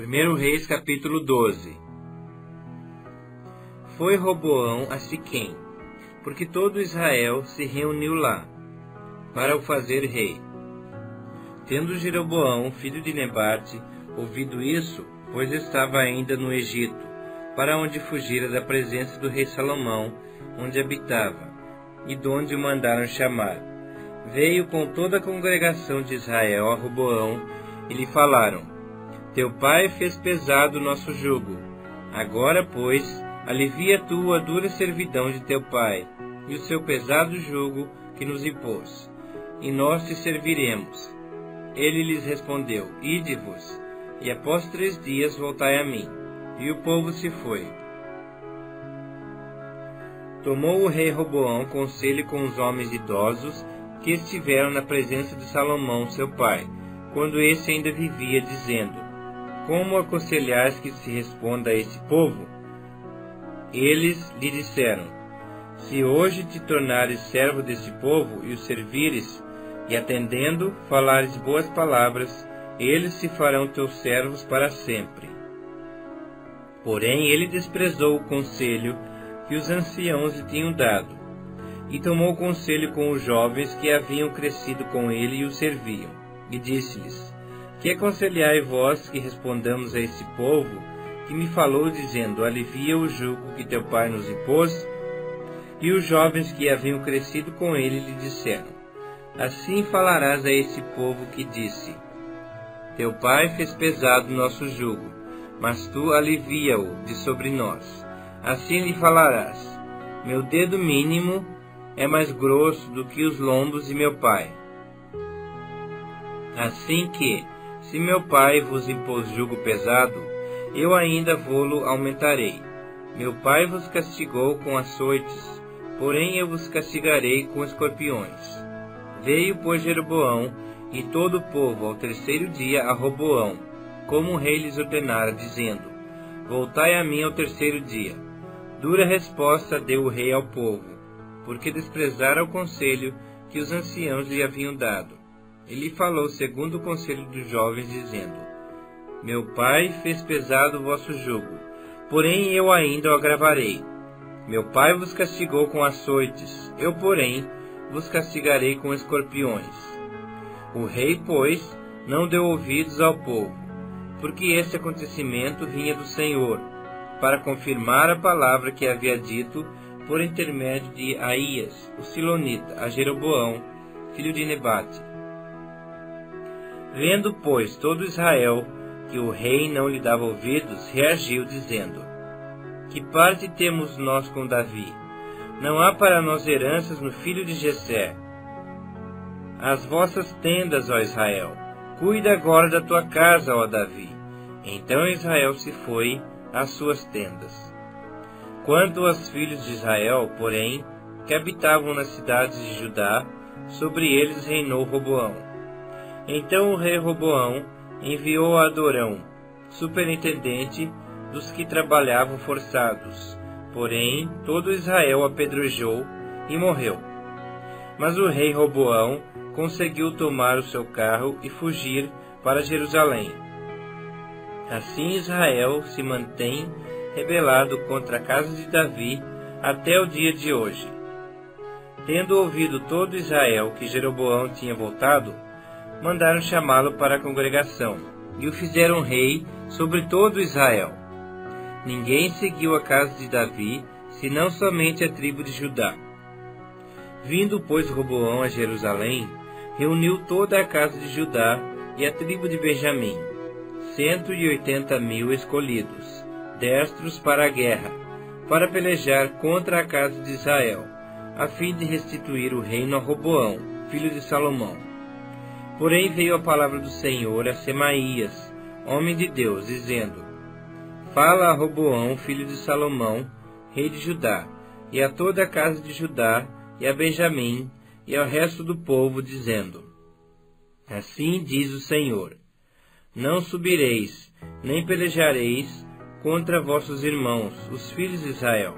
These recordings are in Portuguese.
1 Reis capítulo 12. Foi Roboão a Siquém, porque todo Israel se reuniu lá, para o fazer rei. Tendo Jeroboão, filho de Nebate, ouvido isso, pois estava ainda no Egito, para onde fugira da presença do rei Salomão, onde habitava, e donde o mandaram chamar, veio com toda a congregação de Israel a Roboão, e lhe falaram: Teu pai fez pesado o nosso jugo. Agora, pois, alivia tu a dura servidão de teu pai, e o seu pesado jugo que nos impôs, e nós te serviremos. Ele lhes respondeu: Ide-vos, e após 3 dias voltai a mim. E o povo se foi. Tomou o rei Roboão conselho com os homens idosos que estiveram na presença de Salomão, seu pai, quando esse ainda vivia, dizendo: Como aconselhais que se responda a esse povo? Eles lhe disseram: Se hoje te tornares servo desse povo e o servires, e atendendo, falares boas palavras, eles se farão teus servos para sempre. Porém ele desprezou o conselho que os anciãos lhe tinham dado, e tomou conselho com os jovens que haviam crescido com ele e o serviam, e disse-lhes: Que aconselhai vós que respondamos a esse povo, que me falou dizendo: Alivia o jugo que teu pai nos impôs? E os jovens que haviam crescido com ele lhe disseram: Assim falarás a esse povo que disse: Teu pai fez pesado o nosso jugo, mas tu alivia-o de sobre nós. Assim lhe falarás: Meu dedo mínimo é mais grosso do que os lombos de meu pai. Assim que, se meu pai vos impôs jugo pesado, eu ainda vô-lo aumentarei. Meu pai vos castigou com açoites, porém eu vos castigarei com escorpiões. Veio, pois, Jeroboão e todo o povo ao 3º dia a Roboão, como o rei lhes ordenara, dizendo: Voltai a mim ao 3º dia. Dura resposta deu o rei ao povo, porque desprezaram o conselho que os anciãos lhe haviam dado. Ele falou segundo o conselho dos jovens, dizendo: Meu pai fez pesado o vosso jugo, porém eu ainda o agravarei. Meu pai vos castigou com açoites, eu, porém, vos castigarei com escorpiões. O rei, pois, não deu ouvidos ao povo, porque este acontecimento vinha do Senhor, para confirmar a palavra que havia dito por intermédio de Aías, o silonita, a Jeroboão, filho de Nebate. Vendo, pois, todo Israel que o rei não lhe dava ouvidos, reagiu, dizendo: Que parte temos nós com Davi? Não há para nós heranças no filho de Jessé. As vossas tendas, ó Israel, cuida agora da tua casa, ó Davi. Então Israel se foi às suas tendas. Quanto aos filhos de Israel, porém, que habitavam nas cidades de Judá, sobre eles reinou Roboão. Então o rei Roboão enviou a Adorão, superintendente dos que trabalhavam forçados. Porém, todo Israel apedrejou e morreu. Mas o rei Roboão conseguiu tomar o seu carro e fugir para Jerusalém. Assim Israel se mantém rebelado contra a casa de Davi até o dia de hoje. Tendo ouvido todo Israel que Jeroboão tinha voltado, mandaram chamá-lo para a congregação, e o fizeram rei sobre todo Israel. Ninguém seguiu a casa de Davi, senão somente a tribo de Judá. Vindo, pois, Roboão a Jerusalém, reuniu toda a casa de Judá e a tribo de Benjamim, 180.000 escolhidos, destros para a guerra, para pelejar contra a casa de Israel, a fim de restituir o reino a Roboão, filho de Salomão. Porém veio a palavra do Senhor a Semaías, homem de Deus, dizendo: Fala a Roboão, filho de Salomão, rei de Judá, e a toda a casa de Judá, e a Benjamim, e ao resto do povo, dizendo: Assim diz o Senhor: Não subireis, nem pelejareis contra vossos irmãos, os filhos de Israel.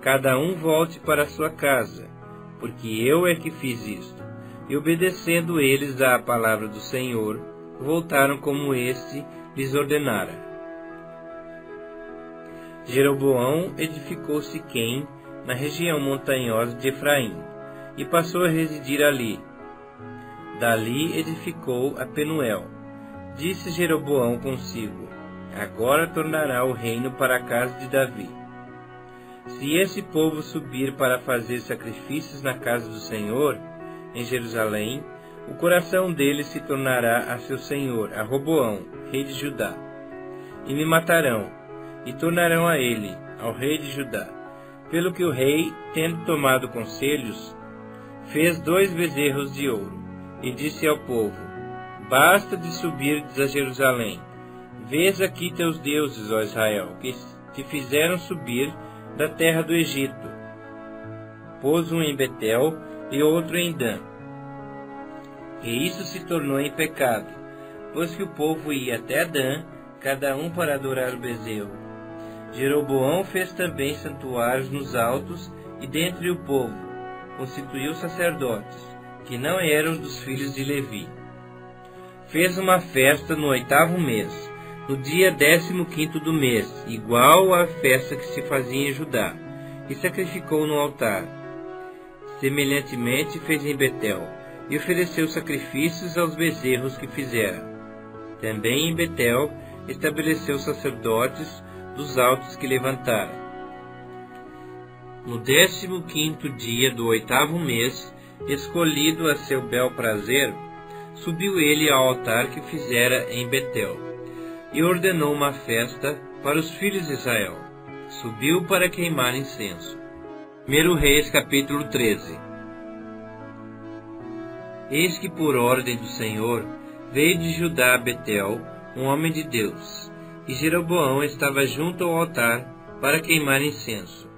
Cada um volte para a sua casa, porque eu é que fiz isto. E obedecendo eles à palavra do Senhor, voltaram como este lhes ordenara. Jeroboão edificou Siquém, na região montanhosa de Efraim, e passou a residir ali. Dali edificou a Penuel. Disse Jeroboão consigo: agora tornará o reino para a casa de Davi. Se esse povo subir para fazer sacrifícios na casa do Senhor, em Jerusalém, o coração deles se tornará a seu senhor, a Roboão, rei de Judá. E me matarão, e tornarão a ele, ao rei de Judá. Pelo que o rei, tendo tomado conselhos, fez 2 bezerros de ouro, e disse ao povo: basta de subirdes a Jerusalém. Vês aqui teus deuses, ó Israel, que te fizeram subir da terra do Egito. Pôs um em Betel e outro em Dan. E isso se tornou em pecado, pois que o povo ia até Dan, cada um para adorar o bezerro. Jeroboão fez também santuários nos altos e dentre o povo, constituiu sacerdotes, que não eram dos filhos de Levi. Fez uma festa no 8º mês, no dia 15º do mês, igual à festa que se fazia em Judá, e sacrificou no altar. Semelhantemente fez em Betel, e ofereceu sacrifícios aos bezerros que fizera. Também em Betel estabeleceu sacerdotes dos altos que levantara. No 15º dia do 8º mês, escolhido a seu bel prazer, subiu ele ao altar que fizera em Betel, e ordenou uma festa para os filhos de Israel. Subiu para queimar incenso. 1 Reis capítulo 13. Eis que por ordem do Senhor veio de Judá a Betel um homem de Deus, e Jeroboão estava junto ao altar para queimar incenso.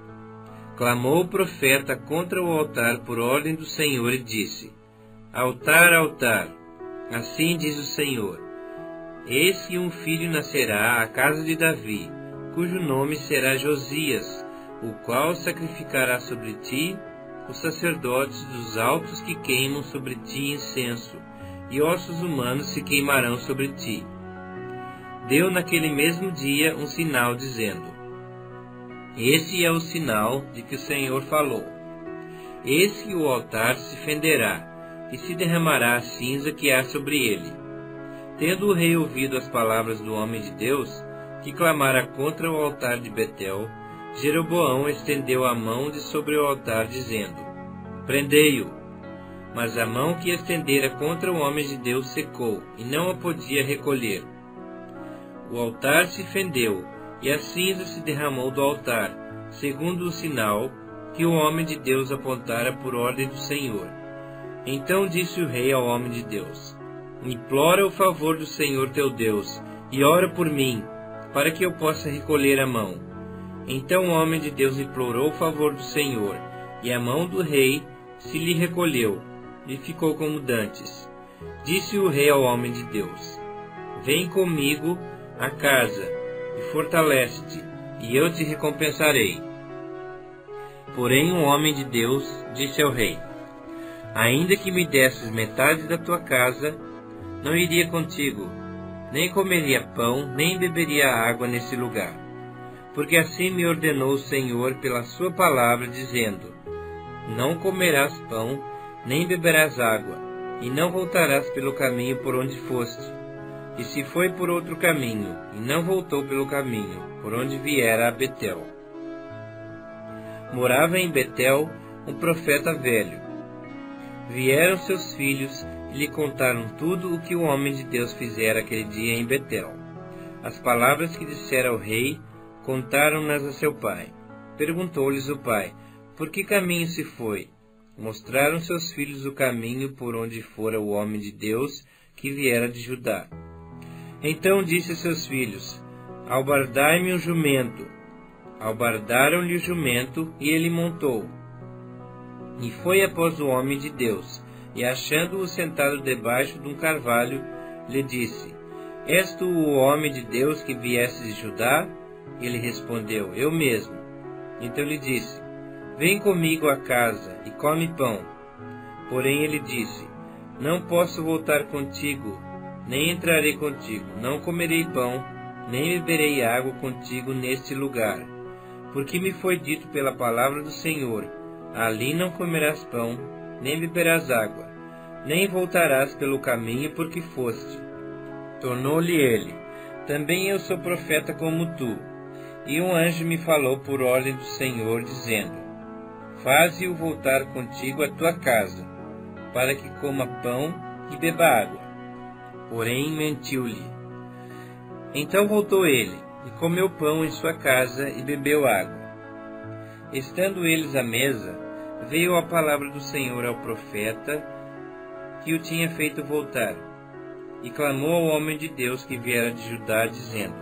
Clamou o profeta contra o altar por ordem do Senhor e disse: altar, altar, assim diz o Senhor, eis que um filho nascerá à casa de Davi, cujo nome será Josias, o qual sacrificará sobre ti os sacerdotes dos altos que queimam sobre ti incenso, e ossos humanos se queimarão sobre ti. Deu naquele mesmo dia um sinal, dizendo: esse é o sinal de que o Senhor falou. Eis que o altar se fenderá, e se derramará a cinza que há sobre ele. Tendo o rei ouvido as palavras do homem de Deus, que clamara contra o altar de Betel, Jeroboão estendeu a mão de sobre o altar, dizendo: prendei-o. Mas a mão que estendera contra o homem de Deus secou, e não a podia recolher. O altar se fendeu, e a cinza se derramou do altar, segundo o sinal que o homem de Deus apontara por ordem do Senhor. Então disse o rei ao homem de Deus: implora o favor do Senhor teu Deus, e ora por mim, para que eu possa recolher a mão. Então o homem de Deus implorou o favor do Senhor, e a mão do rei se lhe recolheu, e ficou como dantes. Disse o rei ao homem de Deus: vem comigo à casa, e fortalece-te, e eu te recompensarei. Porém o homem de Deus disse ao rei: ainda que me desses metade da tua casa, não iria contigo, nem comeria pão, nem beberia água nesse lugar. Porque assim me ordenou o Senhor pela sua palavra, dizendo: não comerás pão, nem beberás água, e não voltarás pelo caminho por onde foste. E se foi por outro caminho, e não voltou pelo caminho por onde viera a Betel. Morava em Betel um profeta velho. Vieram seus filhos e lhe contaram tudo o que o homem de Deus fizera aquele dia em Betel. As palavras que dissera ao rei, contaram-nas a seu pai. Perguntou-lhes o pai: por que caminho se foi? Mostraram seus filhos o caminho por onde fora o homem de Deus que viera de Judá. Então disse a seus filhos: albardai-me um jumento. Albardaram-lhe o jumento, e ele montou. E foi após o homem de Deus, e achando-o sentado debaixo de um carvalho, lhe disse: és tu o homem de Deus que vieste de Judá? Ele respondeu: eu mesmo. Então lhe disse: vem comigo à casa e come pão. Porém ele disse: não posso voltar contigo, nem entrarei contigo, não comerei pão, nem beberei água contigo neste lugar. Porque me foi dito pela palavra do Senhor, ali não comerás pão, nem beberás água, nem voltarás pelo caminho por que foste. Tornou-lhe ele, também eu sou profeta como tu. E um anjo me falou por ordem do Senhor, dizendo, faze-o voltar contigo à tua casa, para que coma pão e beba água. Porém mentiu-lhe. Então voltou ele, e comeu pão em sua casa, e bebeu água. Estando eles à mesa, veio a palavra do Senhor ao profeta, que o tinha feito voltar, e clamou ao homem de Deus que viera de Judá, dizendo,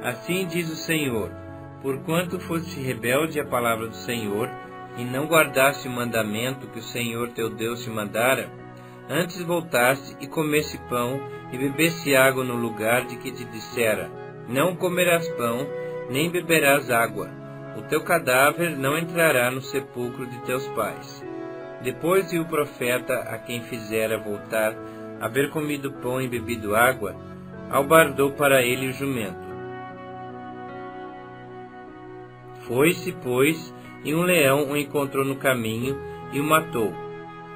assim diz o Senhor, porquanto foste rebelde à palavra do Senhor, e não guardaste o mandamento que o Senhor teu Deus te mandara, antes voltaste e comesse pão e bebesse água no lugar de que te dissera, não comerás pão, nem beberás água, o teu cadáver não entrará no sepulcro de teus pais. Depois de o profeta a quem fizera voltar, haver comido pão e bebido água, albardou para ele o jumento. Foi-se, pois, e um leão o encontrou no caminho e o matou.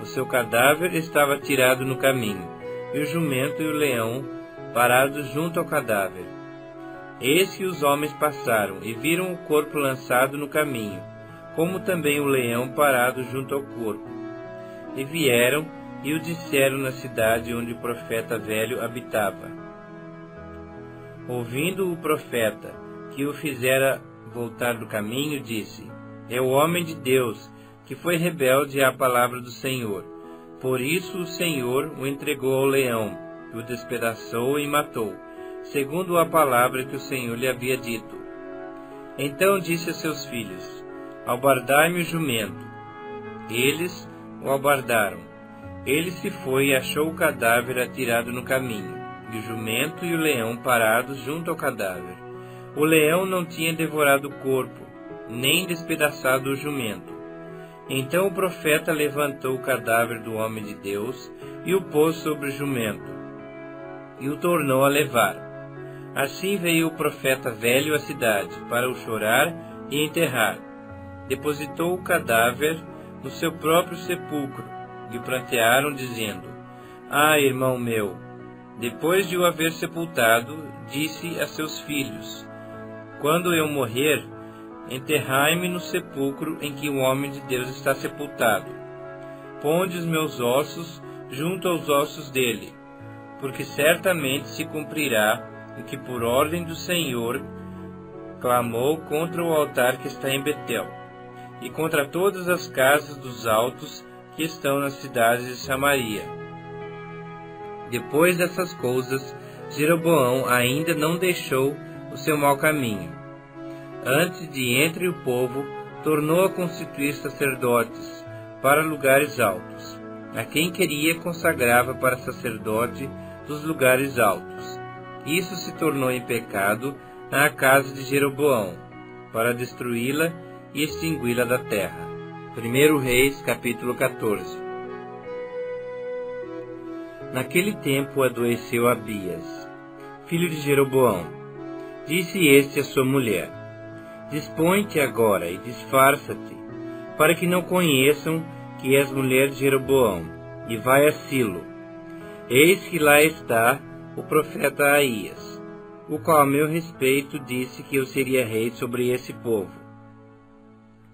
O seu cadáver estava tirado no caminho, e o jumento e o leão parados junto ao cadáver. Eis que os homens passaram e viram o corpo lançado no caminho, como também o leão parado junto ao corpo. E vieram e o disseram na cidade onde o profeta velho habitava. Ouvindo o profeta que o fizera voltar do caminho, disse, é o homem de Deus, que foi rebelde à palavra do Senhor. Por isso o Senhor o entregou ao leão, que o despedaçou e matou, segundo a palavra que o Senhor lhe havia dito. Então disse a seus filhos, albardai-me o jumento. Eles o albardaram. Ele se foi e achou o cadáver atirado no caminho, e o jumento e o leão parados junto ao cadáver. O leão não tinha devorado o corpo, nem despedaçado o jumento. Então o profeta levantou o cadáver do homem de Deus e o pôs sobre o jumento, e o tornou a levar. Assim veio o profeta velho à cidade, para o chorar e enterrar. Depositou o cadáver no seu próprio sepulcro, e o prantearam, dizendo, ah, irmão meu! Depois de o haver sepultado, disse a seus filhos, quando eu morrer, enterrai-me no sepulcro em que o homem de Deus está sepultado. Ponde os meus ossos junto aos ossos dele, porque certamente se cumprirá o que por ordem do Senhor clamou contra o altar que está em Betel, e contra todas as casas dos altos que estão nas cidades de Samaria. Depois dessas coisas, Jeroboão ainda não deixou o seu mau caminho. Antes de entre o povo, tornou a constituir sacerdotes para lugares altos. A quem queria consagrava para sacerdote dos lugares altos. Isso se tornou em pecado na casa de Jeroboão, para destruí-la e extingui-la da terra. 1 Reis, capítulo 14. Naquele tempo adoeceu Abias, filho de Jeroboão. Disse este a sua mulher, dispõe-te agora e disfarça-te, para que não conheçam que és mulher de Jeroboão, e vai a Silo. Eis que lá está o profeta Aías, o qual a meu respeito disse que eu seria rei sobre esse povo.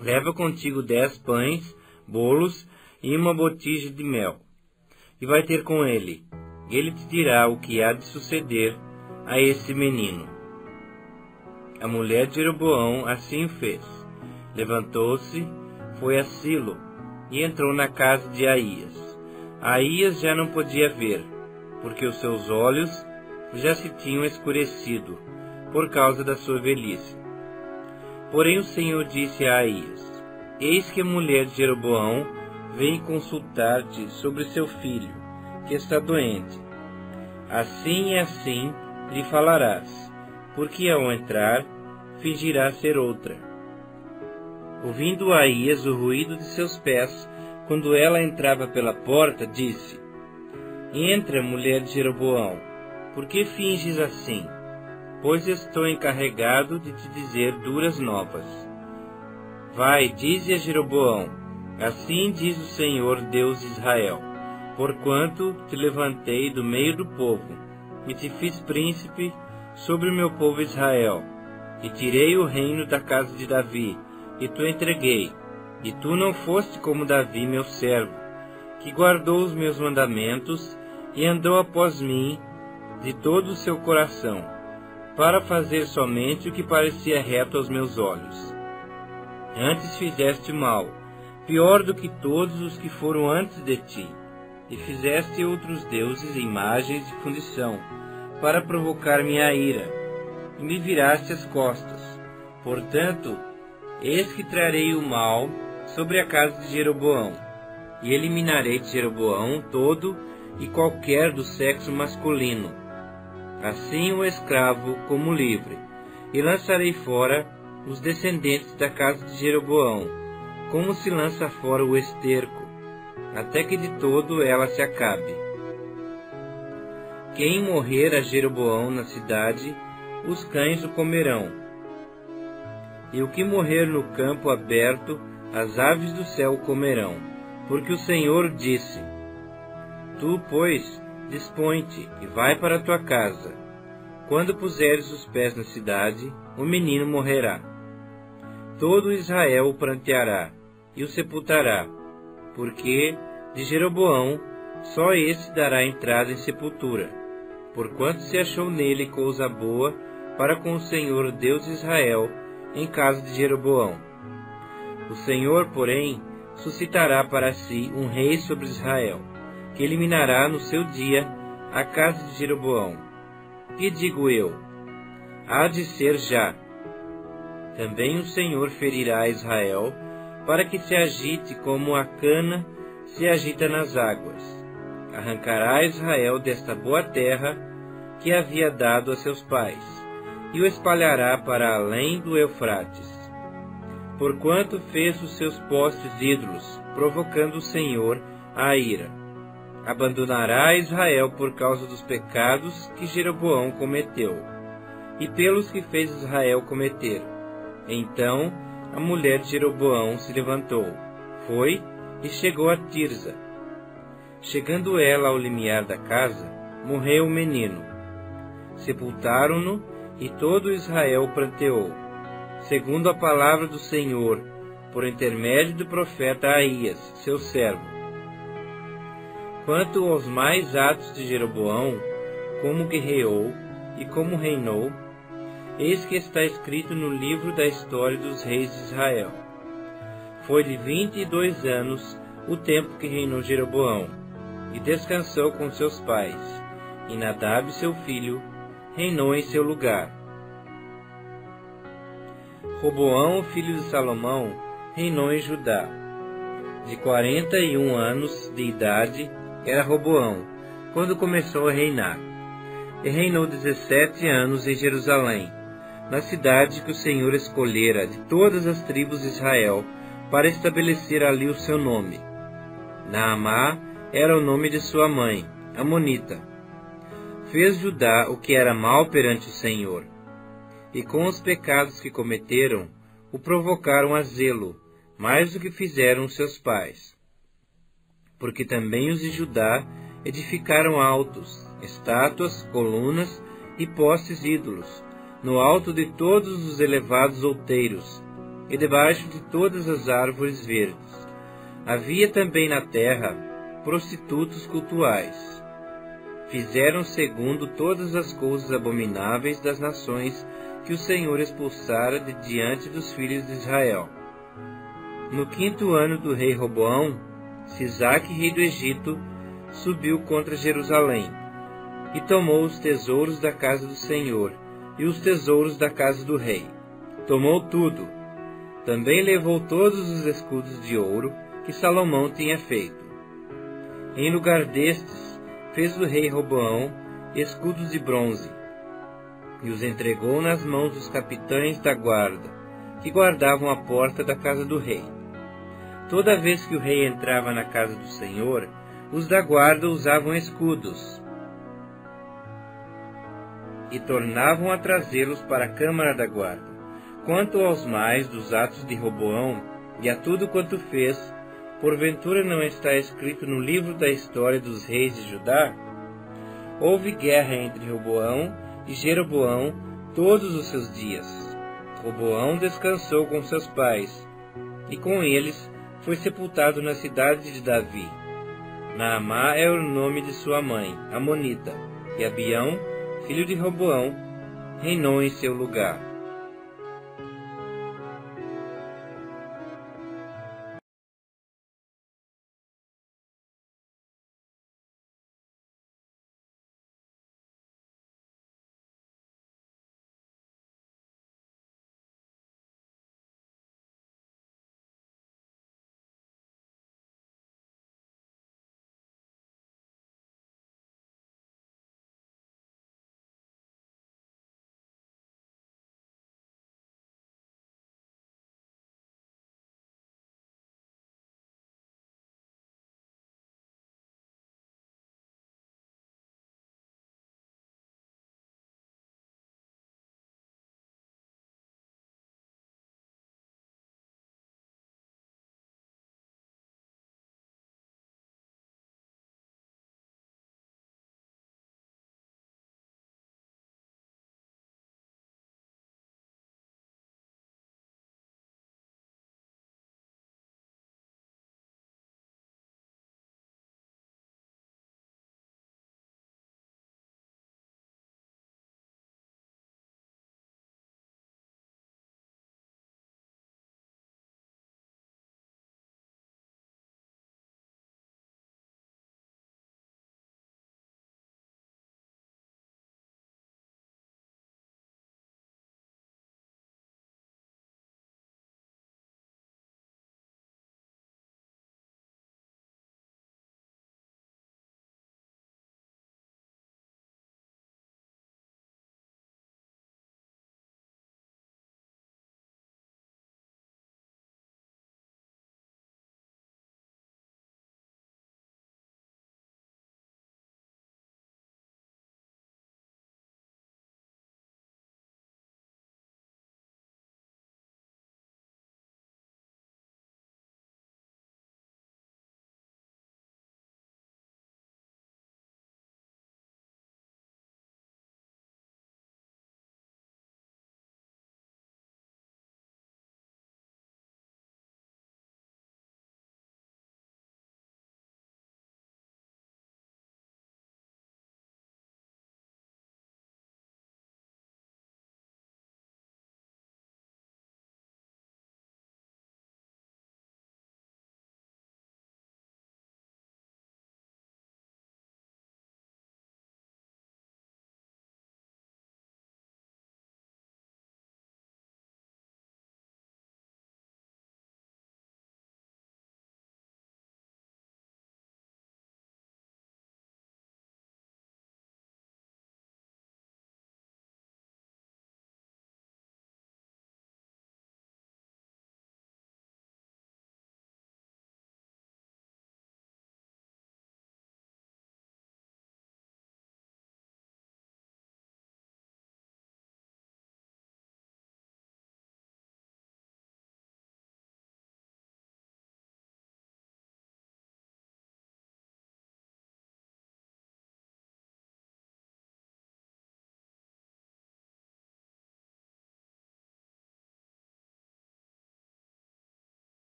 Leva contigo 10 pães, bolos e uma botija de mel, e vai ter com ele. Ele te dirá o que há de suceder a esse menino. A mulher de Jeroboão assim fez. Levantou-se, foi a Silo, e entrou na casa de Aías. Aías já não podia ver, porque os seus olhos já se tinham escurecido, por causa da sua velhice. Porém o Senhor disse a Aías, eis que a mulher de Jeroboão vem consultar-te sobre seu filho, que está doente. Assim e assim lhe falarás, porque ao entrar, fingirá ser outra. Ouvindo Aías o ruído de seus pés, quando ela entrava pela porta, disse, entra, mulher de Jeroboão. Por que finges assim? Pois estou encarregado de te dizer duras novas. Vai, dize a Jeroboão: assim diz o Senhor Deus de Israel: porquanto te levantei do meio do povo, e te fiz príncipe sobre o meu povo Israel, e tirei o reino da casa de Davi, e tu entreguei, e tu não foste como Davi, meu servo, que guardou os meus mandamentos, e andou após mim de todo o seu coração, para fazer somente o que parecia reto aos meus olhos. Antes fizeste mal, pior do que todos os que foram antes de ti, e fizeste outros deuses e imagens de fundição, para provocar minha ira, e me viraste as costas. Portanto, eis que trarei o mal sobre a casa de Jeroboão, e eliminarei de Jeroboão todo e qualquer do sexo masculino, assim o escravo como o livre, e lançarei fora os descendentes da casa de Jeroboão, como se lança fora o esterco, até que de todo ela se acabe. Quem morrer a Jeroboão na cidade, os cães o comerão. E o que morrer no campo aberto, as aves do céu o comerão, porque o Senhor disse: tu, pois, dispõe-te e vai para a tua casa. Quando puseres os pés na cidade, o menino morrerá. Todo Israel o pranteará e o sepultará, porque de Jeroboão só esse dará entrada em sepultura, porquanto se achou nele coisa boa para com o Senhor Deus de Israel em casa de Jeroboão. O Senhor, porém, suscitará para si um rei sobre Israel, que eliminará no seu dia a casa de Jeroboão. Que digo eu? Há de ser já. Também o Senhor ferirá Israel, para que se agite como a cana se agita nas águas. Arrancará Israel desta boa terra que havia dado a seus pais, e o espalhará para além do Eufrates. Porquanto fez os seus postes ídolos, provocando o Senhor a ira. Abandonará Israel por causa dos pecados que Jeroboão cometeu, e pelos que fez Israel cometer. Então a mulher de Jeroboão se levantou, foi e chegou a Tirza. Chegando ela ao limiar da casa, morreu o menino. Sepultaram-no, e todo Israel o pranteou, segundo a palavra do Senhor, por intermédio do profeta Aías, seu servo. Quanto aos mais atos de Jeroboão, como guerreou e como reinou, eis que está escrito no livro da história dos reis de Israel. Foi de 22 anos o tempo que reinou Jeroboão, e descansou com seus pais, e Nadab, seu filho, reinou em seu lugar. Roboão, filho de Salomão, reinou em Judá. De 41 anos de idade era Roboão, quando começou a reinar. E reinou 17 anos em Jerusalém, na cidade que o Senhor escolhera de todas as tribos de Israel, para estabelecer ali o seu nome. Naamá era o nome de sua mãe, Amonita. Fez Judá o que era mal perante o Senhor, e com os pecados que cometeram, o provocaram a zelo, mais do que fizeram seus pais. Porque também os de Judá edificaram altos, estátuas, colunas e postes ídolos, no alto de todos os elevados outeiros, e debaixo de todas as árvores verdes. Havia também na terra prostitutos cultuais. Fizeram segundo todas as coisas abomináveis das nações que o Senhor expulsara de diante dos filhos de Israel. No 5º ano do rei Roboão, Sisaque, rei do Egito, subiu contra Jerusalém, e tomou os tesouros da casa do Senhor, e os tesouros da casa do rei. Tomou tudo. Também levou todos os escudos de ouro que Salomão tinha feito. Em lugar destes, fez o rei Roboão escudos de bronze, e os entregou nas mãos dos capitães da guarda, que guardavam a porta da casa do rei. Toda vez que o rei entrava na casa do Senhor, os da guarda usavam escudos. e tornavam a trazê-los para a câmara da guarda. Quanto aos mais dos atos de Roboão e a tudo quanto fez, porventura não está escrito no livro da história dos reis de Judá? Houve guerra entre Roboão e Jeroboão todos os seus dias. Roboão descansou com seus pais, e com eles foi sepultado na cidade de Davi. Naamá é o nome de sua mãe, Amonita, e Abião, filho de Roboão, reinou em seu lugar.